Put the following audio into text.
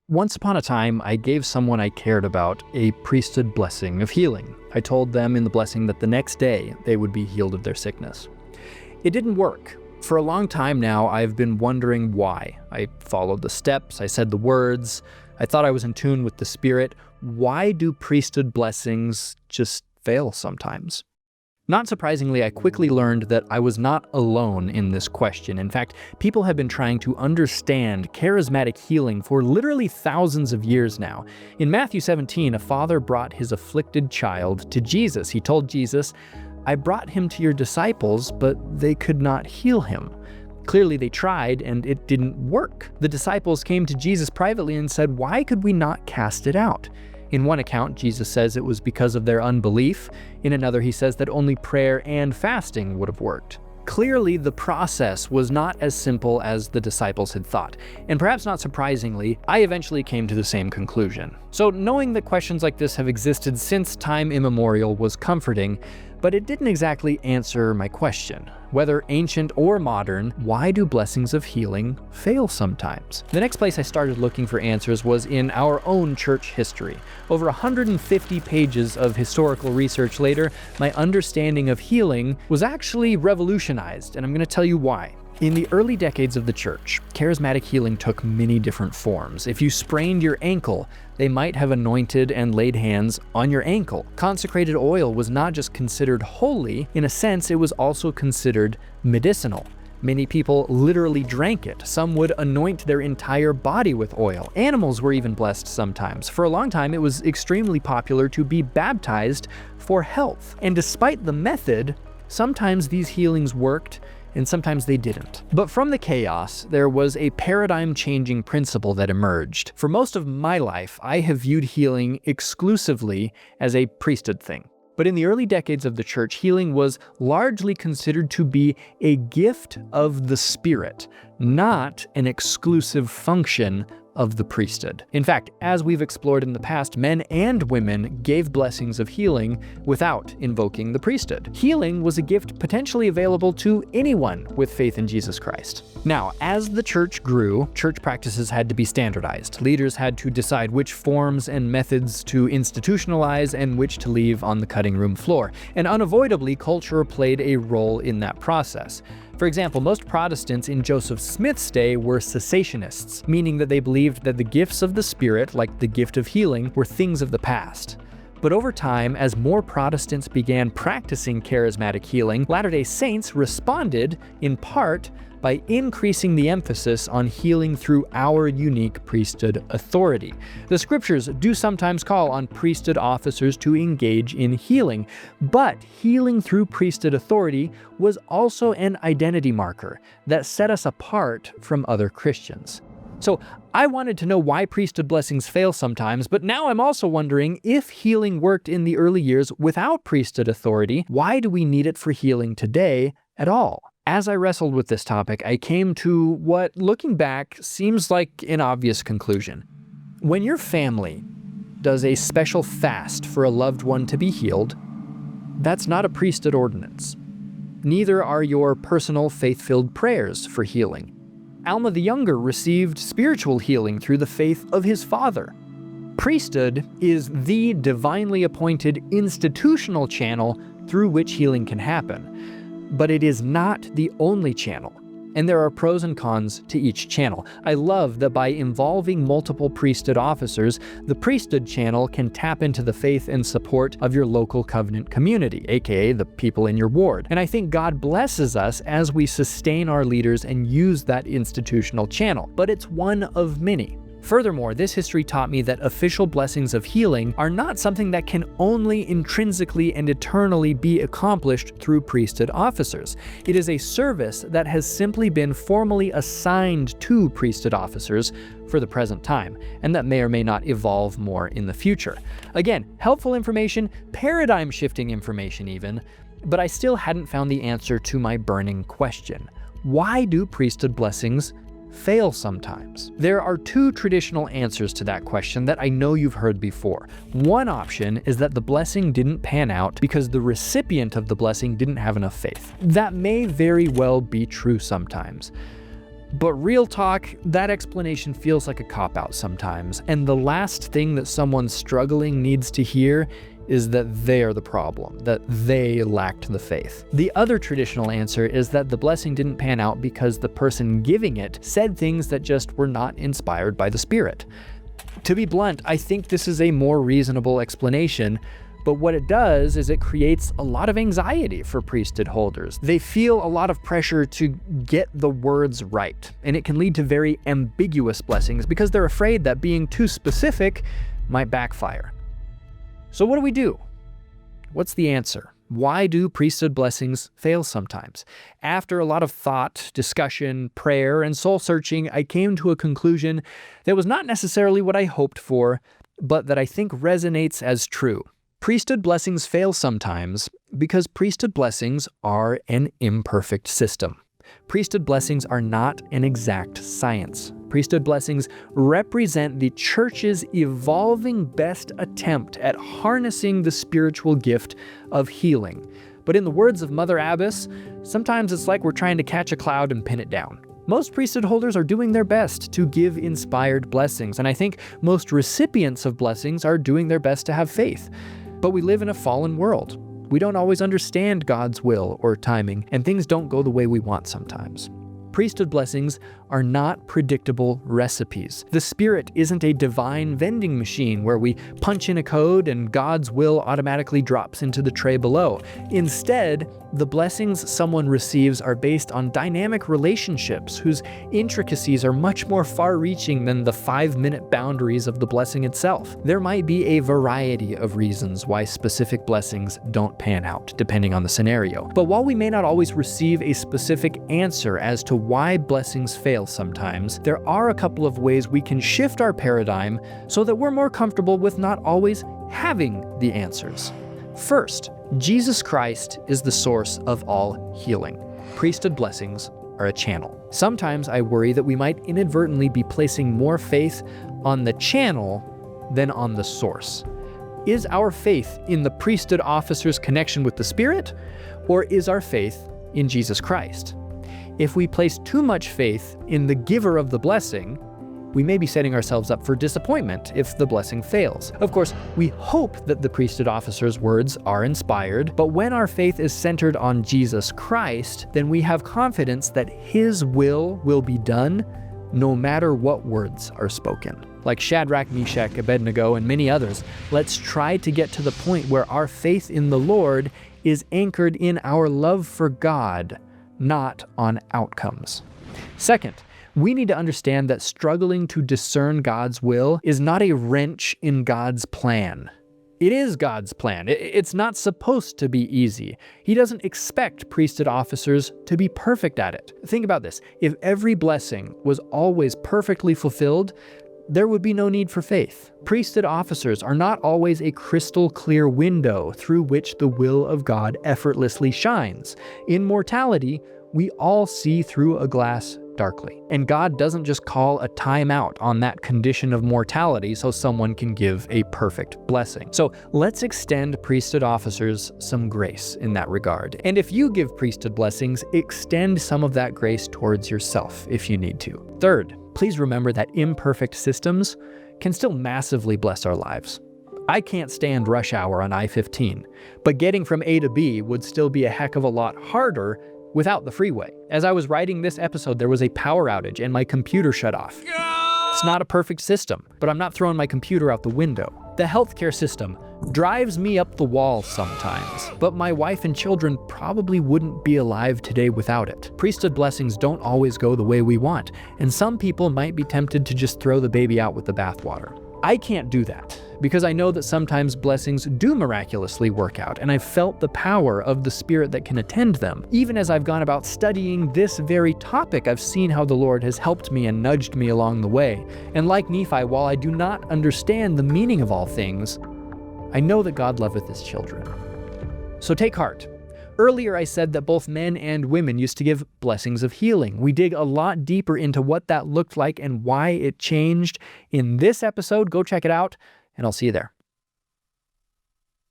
Once upon a time, I gave someone I cared about a priesthood blessing of healing. I told them in the blessing that the next day they would be healed of their sickness. It didn't work. For a long time now, I've been wondering why. I followed the steps, I said the words, I thought I was in tune with the Spirit. Why do priesthood blessings just fail sometimes? Not surprisingly, I quickly learned that I was not alone in this question. In fact, people have been trying to understand charismatic healing for literally thousands of years now. In Matthew 17, a father brought his afflicted child to Jesus. He told Jesus, "I brought him to your disciples, but they could not heal him." Clearly they tried, and it didn't work. The disciples came to Jesus privately and said, "Why could we not cast it out?" In one account, Jesus says it was because of their unbelief. In another, he says that only prayer and fasting would have worked. Clearly, the process was not as simple as the disciples had thought. And perhaps not surprisingly, I eventually came to the same conclusion. So knowing that questions like this have existed since time immemorial was comforting, but it didn't exactly answer my question. Whether ancient or modern, why do blessings of healing fail sometimes? The next place I started looking for answers was in our own church history. Over 150 pages of historical research later, my understanding of healing was actually revolutionized, and I'm going to tell you why. In the early decades of the church, charismatic healing took many different forms. If you sprained your ankle, they might have anointed and laid hands on your ankle. Consecrated oil was not just considered holy, in a sense it was also considered medicinal. Many people literally drank it. Some would anoint their entire body with oil. Animals were even blessed sometimes. For a long time, it was extremely popular to be baptized for health. And despite the method, sometimes these healings worked and sometimes they didn't. But from the chaos, there was a paradigm-changing principle that emerged. For most of my life, I have viewed healing exclusively as a priesthood thing. But in the early decades of the church, healing was largely considered to be a gift of the Spirit, not an exclusive function of the priesthood. In fact, as we've explored in the past, men and women gave blessings of healing without invoking the priesthood. Healing was a gift potentially available to anyone with faith in Jesus Christ. Now, as the church grew, church practices had to be standardized. Leaders had to decide which forms and methods to institutionalize and which to leave on the cutting room floor. And unavoidably, culture played a role in that process. For example, most Protestants in Joseph Smith's day were cessationists, meaning that they believed that the gifts of the Spirit, like the gift of healing, were things of the past. But over time, as more Protestants began practicing charismatic healing, Latter-day Saints responded, in part, by increasing the emphasis on healing through our unique priesthood authority. The scriptures do sometimes call on priesthood officers to engage in healing, but healing through priesthood authority was also an identity marker that set us apart from other Christians. So I wanted to know why priesthood blessings fail sometimes, but now I'm also wondering if healing worked in the early years without priesthood authority, why do we need it for healing today at all? As I wrestled with this topic, I came to what, looking back, seems like an obvious conclusion. When your family does a special fast for a loved one to be healed, that's not a priesthood ordinance. Neither are your personal faith-filled prayers for healing. Alma the Younger received spiritual healing through the faith of his father. Priesthood is the divinely appointed institutional channel through which healing can happen. But it is not the only channel, and there are pros and cons to each channel. I love that by involving multiple priesthood officers, the priesthood channel can tap into the faith and support of your local covenant community, aka the people in your ward. And I think God blesses us as we sustain our leaders and use that institutional channel, but it's one of many. Furthermore, this history taught me that official blessings of healing are not something that can only intrinsically and eternally be accomplished through priesthood officers. It is a service that has simply been formally assigned to priesthood officers for the present time, and that may or may not evolve more in the future. Again, helpful information, paradigm-shifting information even, but I still hadn't found the answer to my burning question. Why do priesthood blessings fail sometimes? There are two traditional answers to that question that I know you've heard before. One option is that the blessing didn't pan out because the recipient of the blessing didn't have enough faith. That may very well be true sometimes. But real talk, that explanation feels like a cop-out sometimes, and the last thing that someone struggling needs to hear is that they are the problem, that they lacked the faith. The other traditional answer is that the blessing didn't pan out because the person giving it said things that just were not inspired by the Spirit. To be blunt, I think this is a more reasonable explanation, but what it does is it creates a lot of anxiety for priesthood holders. They feel a lot of pressure to get the words right, and it can lead to very ambiguous blessings because they're afraid that being too specific might backfire. So what do we do? What's the answer? Why do priesthood blessings fail sometimes? After a lot of thought, discussion, prayer, and soul-searching, I came to a conclusion that was not necessarily what I hoped for, but that I think resonates as true. Priesthood blessings fail sometimes because priesthood blessings are an imperfect system. Priesthood blessings are not an exact science. Priesthood blessings represent the church's evolving best attempt at harnessing the spiritual gift of healing. But in the words of Mother Abbess, sometimes it's like we're trying to catch a cloud and pin it down. Most priesthood holders are doing their best to give inspired blessings, and I think most recipients of blessings are doing their best to have faith. But we live in a fallen world. We don't always understand God's will or timing, and things don't go the way we want sometimes. Priesthood blessings are not predictable recipes. The Spirit isn't a divine vending machine where we punch in a code and God's will automatically drops into the tray below. Instead, the blessings someone receives are based on dynamic relationships whose intricacies are much more far-reaching than the 5-minute boundaries of the blessing itself. There might be a variety of reasons why specific blessings don't pan out, depending on the scenario. But while we may not always receive a specific answer as to why blessings fail sometimes, there are a couple of ways we can shift our paradigm so that we're more comfortable with not always having the answers. First, Jesus Christ is the source of all healing. Priesthood blessings are a channel. Sometimes I worry that we might inadvertently be placing more faith on the channel than on the source. Is our faith in the priesthood officer's connection with the Spirit, or is our faith in Jesus Christ? If we place too much faith in the giver of the blessing, we may be setting ourselves up for disappointment if the blessing fails. Of course, we hope that the priesthood officer's words are inspired, but when our faith is centered on Jesus Christ, then we have confidence that His will be done no matter what words are spoken. Like Shadrach, Meshach, Abednego, and many others, let's try to get to the point where our faith in the Lord is anchored in our love for God, not on outcomes. Second, we need to understand that struggling to discern God's will is not a wrench in God's plan. It is God's plan. It's not supposed to be easy. He doesn't expect priesthood officers to be perfect at it. Think about this. If every blessing was always perfectly fulfilled, there would be no need for faith. Priesthood officers are not always a crystal clear window through which the will of God effortlessly shines. In mortality, we all see through a glass darkly. And God doesn't just call a timeout on that condition of mortality so someone can give a perfect blessing. So let's extend priesthood officers some grace in that regard. And if you give priesthood blessings, extend some of that grace towards yourself if you need to. Third, please remember that imperfect systems can still massively bless our lives. I can't stand rush hour on I-15, but getting from A to B would still be a heck of a lot harder without the freeway. As I was writing this episode, there was a power outage and my computer shut off. It's not a perfect system, but I'm not throwing my computer out the window. The healthcare system drives me up the wall sometimes, but my wife and children probably wouldn't be alive today without it. Priesthood blessings don't always go the way we want, and some people might be tempted to just throw the baby out with the bathwater. I can't do that because I know that sometimes blessings do miraculously work out, and I've felt the power of the Spirit that can attend them. Even as I've gone about studying this very topic, I've seen how the Lord has helped me and nudged me along the way. And like Nephi, while I do not understand the meaning of all things, I know that God loveth His children. So take heart. Earlier I said that both men and women used to give blessings of healing. We dig a lot deeper into what that looked like and why it changed in this episode. Go check it out, and I'll see you there.